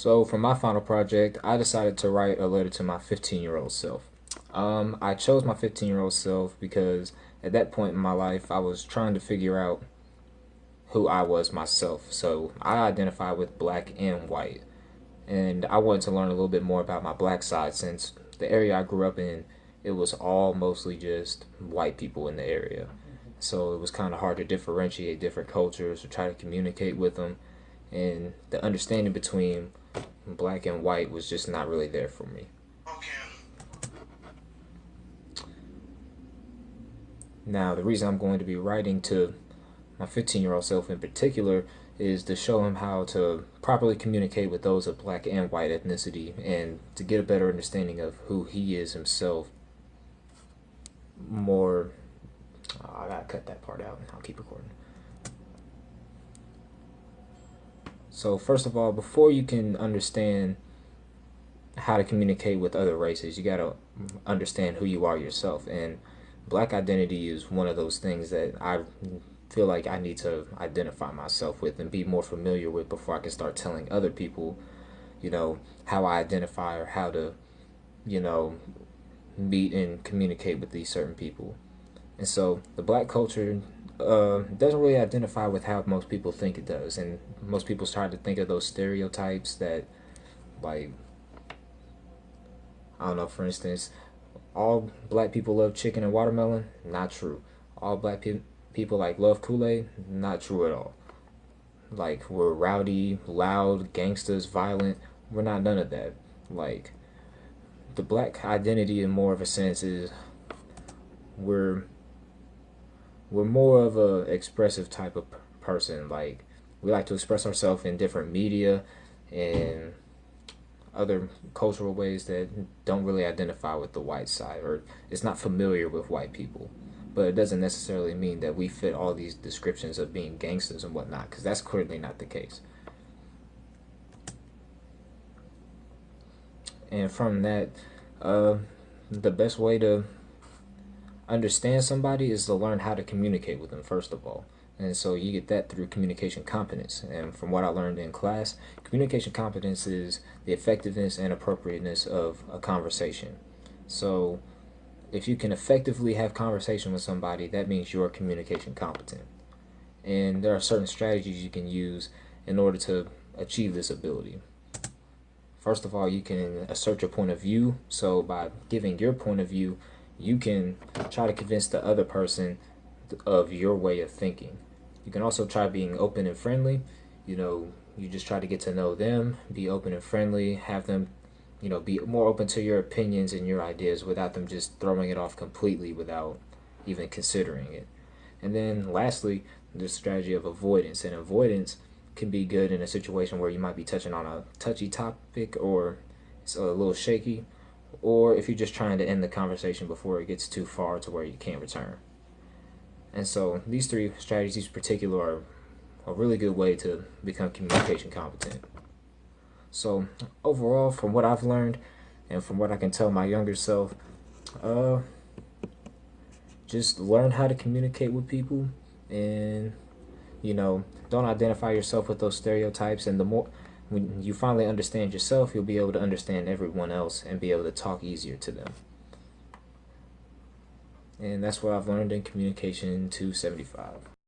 So for my final project, I decided to write a letter to my 15-year-old self. I chose my 15-year-old self because at that point in my life, I was trying to figure out who I was myself. So I identify with black and white. And I wanted to learn a little bit more about my black side since the area I grew up in, it was all mostly just white people in the area. So it was kind of hard to differentiate different cultures or try to communicate with them. And the understanding between black and white was just not really there for me. Now, the reason I'm going to be writing to my 15-year-old self in particular is to show him how to properly communicate with those of black and white ethnicity and to get a better understanding of who he is himself. More, I gotta cut that part out. I'll keep recording. So first of all, before you can understand how to communicate with other races, you gotta understand who you are yourself. And black identity is one of those things that I feel like I need to identify myself with and be more familiar with before I can start telling other people, how I identify or how to, you know, meet and communicate with these certain people. And so the black culture doesn't really identify with how most people think it does. And most people start to think of those stereotypes that, like, I don't know, for instance, all black people love chicken and watermelon. Not true. All black people like love Kool-Aid. Not true at all. Like, we're rowdy, loud, gangsters, violent. We're not none of that. Like, the black identity in more of a sense is we're more of a expressive type of person. Like, we like to express ourselves in different media and other cultural ways that don't really identify with the white side, or it's not familiar with white people. But it doesn't necessarily mean that we fit all these descriptions of being gangsters and whatnot, because that's clearly not the case. And from that, the best way to understand somebody is to learn how to communicate with them, first of all. And so you get that through communication competence. And from what I learned in class, communication competence is the effectiveness and appropriateness of a conversation. So if you can effectively have conversation with somebody, that means you're communication competent. And there are certain strategies you can use in order to achieve this ability. First of all, you can assert your point of view. So by giving your point of view, you can try to convince the other person of your way of thinking. You can also try being open and friendly. You just try to get to know them, be open and friendly, have them, be more open to your opinions and your ideas without them just throwing it off completely without even considering it. And then lastly, the strategy of avoidance. And avoidance can be good in a situation where you might be touching on a touchy topic or it's a little shaky, or if you're just trying to end the conversation before it gets too far to where you can't return. And so these three strategies in particular are a really good way to become communication competent. So overall, from what I've learned and from what I can tell my younger self, just learn how to communicate with people and, don't identify yourself with those stereotypes. And the more, when you finally understand yourself, you'll be able to understand everyone else and be able to talk easier to them. And that's what I've learned in Communication 275.